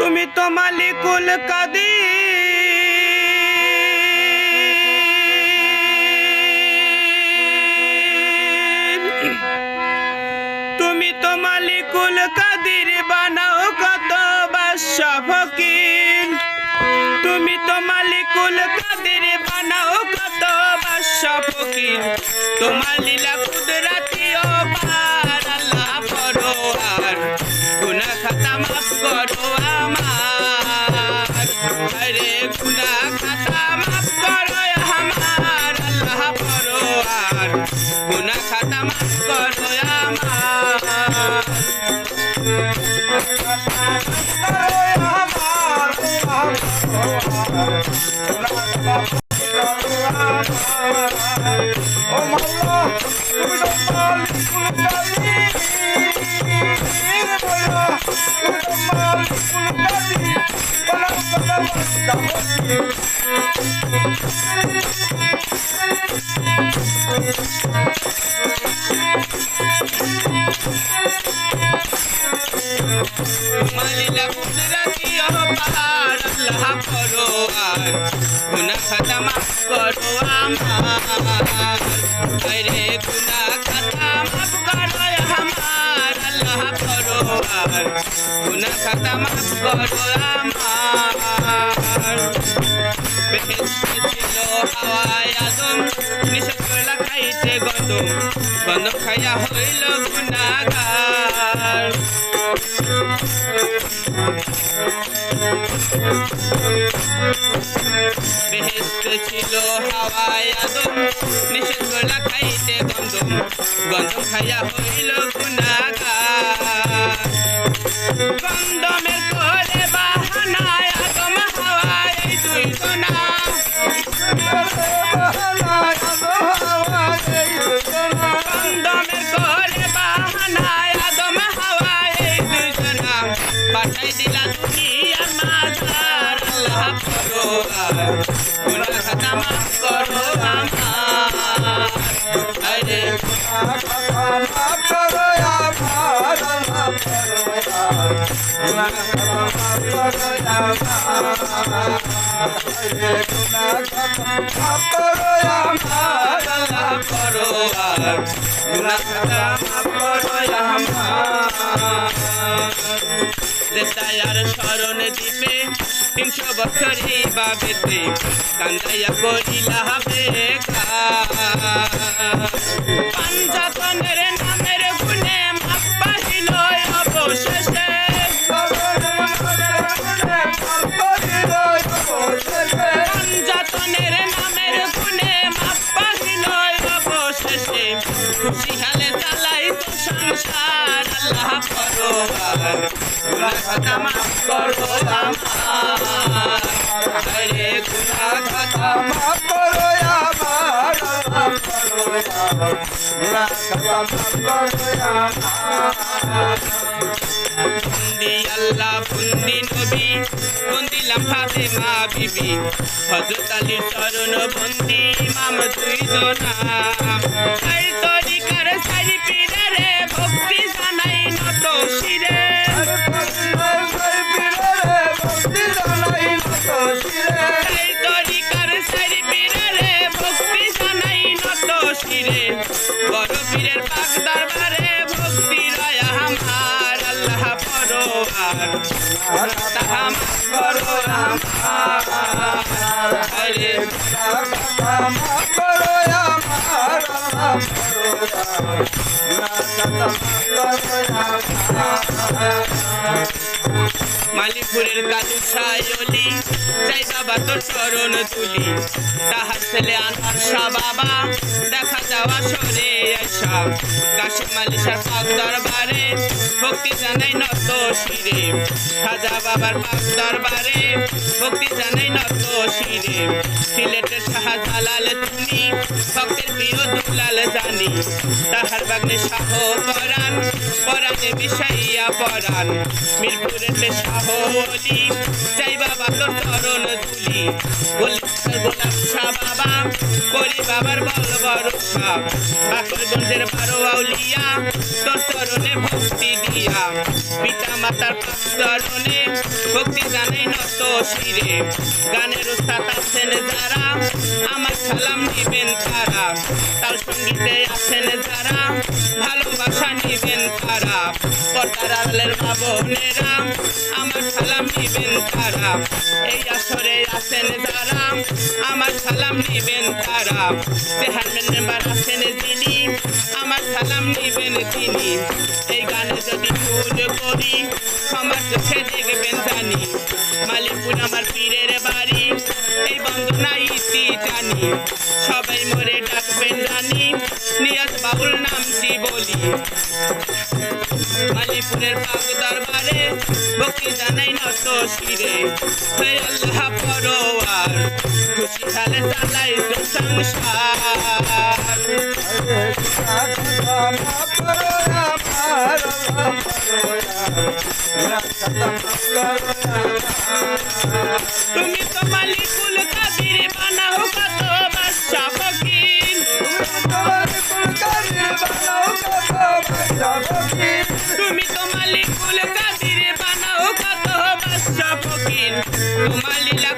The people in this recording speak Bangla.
তুমি তো মালিকুল কাদির, তুমি তো মালিকুল কাদির, বানাও কত বাদশা ফকির। তুমি তো মালিকুল কাদির, বানাও কত বাদশা ফকির। তোমার লীলা কুদরতি ও পার, আল্লাহ পরোয়ার, গুনাহ খাতা মাফ করো আমার। আরে গুনাহ খাতা মাফ করো আমার, আল্লাহ পরোয়ার, গুনাহ খাতা মাফ করো আমার। ও মাওলা তুমি তো মালিকুল কাদির, মাওলা তুমি তো মালিকুল কাদির, বানাও কত বাদশা ফকির। মালিলা কুদরতি ও পার, আল্লাহ পরোয়ার, গুনাহ খাতা মাফ করো আমার। আরে গুনাহ খাতা মাফ করো আমার, আল্লাহ পরোয়ার, গুনাহ খাতা মাফ করো আমার। বেহেশতে ছিল হাওয়ায় আদম, নিষেধ করলা খাইতে গন্ধম, গন্ধম খাইয়া হইল গুনাহগার। বেহেশতে ছিল হাওয়ায় আদম, নিষেধ করলা খাইতে গন্ধম, গন্ধম খাইয়া হইল গুনাহগার। গন্ধমের করে বাহানায় আদম হাওয়া এই দুইজনা, গন্ধমের করে বাহানায় আদম হাওয়া এই দুইজনা, পাঠাই দিলা দুনিয়ার মাঝার, আল্লাহ পরোয়ার, গুনাহ খাতা মাফ করো আমার। আরে গুনাহ খাতা মাফ করো আমার, আল্লাহ পরোয়ার, গুনাহ খাতা মাফ করো আমার। গুনাহ খাতা মাফ করো আমার, আল্লাহ পরোয়ার, গুনাহ খাতা মাফ করো আমার। দেশায়ার শরণ দিবে 300 বছর এই বাবেতে, কান্দাইয়া করিলা বেকার। পাঞ্জাতনের নামের গুণে মাপ পাইল অবশেষে, পাঞ্জাতনের নামের গুণে মাপ পাইল অবশেষে। খুশি হালে চালাই তো সংসার, আল্লাহ পরোয়ার, গুনাহ খাতা মাফ করো আমার। আরে গুনাহ খাতা মাফ করো আমার, আল্লাহ পরোয়ার, গুনাহ খাতা মাফ করো আমার। বন্দি আল্লাহ বন্দি নবী, বন্দিলাম ফাতেমা বিবি, হযরত আলীর চরণ বন্দি ইমাম দুইজনা। এই তরিকার সারি পীরে ভক্তি জানাই নত শিরে, এই তরিকার সারি পীরে ভক্তি জানাই নত শিরে। বড় পীরের পাক দরবারে ভক্তি রয় আমার, আল্লাহ পরোয়ার, তাহা মাফ করো আমার। আরে মাফ করো আমার, আল্লাহ পরোয়ার, গুনাহ খাতা মাফ করো আমার। মালিকপুরের কাজু সায়লি, চাই বাবা তোর চরণ তুলি, তাহার ছেলে আনহার শাহ বাবা, দেখা যাওয়া সরে আসা। কাশিম মালিশার পাক দরবারে ভক্তি জানাই নত শিরে, খাজা বাবার পাক দরবারে ভক্তি জানাই নত শিরে। সিলেটের শাহজালাল তুমি ভক্তের প্রিয় দুলাল জানি, তাহার বাগ্নে শাহ পরাণ পরাণে বিষাইয়া পরাণ মিরপুরেতে শাহলি চাই বাবা তোর চরণ ধুলি গোলাপ শাহ বাবা করি বাবার বল ভরসা বাকরগঞ্জের 12 আউলিয়া তোর চরণে ভক্তি দিয়া পিতা মাতার পাক চরণে ভক্তি জানাই নত শিরে গানের উস্তাদ আছেন যারা আমার সালাম নিবেন তারা তাল সঙ্গীতে আছেন যারা ভালোবাসা নিবেন তারা পর্দার আড়ালের মা বোনেরা আমার সালাম নিবেন তারা এই আসরে আছেন যারা আমার সালাম নিবেন তারা চেয়ারম্যান মেম্বার আছেন যিনি আমার সালাম নিবেন তিনি এই গানে যদি ভুল করি ক্ষমা চোখে দেখবেন জানি মালিকপুর আমার পীরের বাড়ি এই বন্দনা ইতি জানি সবাই মরে ডাকবেন জানি নিয়াজ বাবুল নামটি বলি মালিকপুরের পাক দরবারে ভক্তি জানাই নত শিরে হে আল্লাহ পরওয়ার খুশি হালে চালাই সংসার তুমি তো মালিকুল কাদির বানাও কত বাদশা ফকির তুমি তো মালিকুল কাদির বানাও কত বাদশা ফকির তোমার লীলা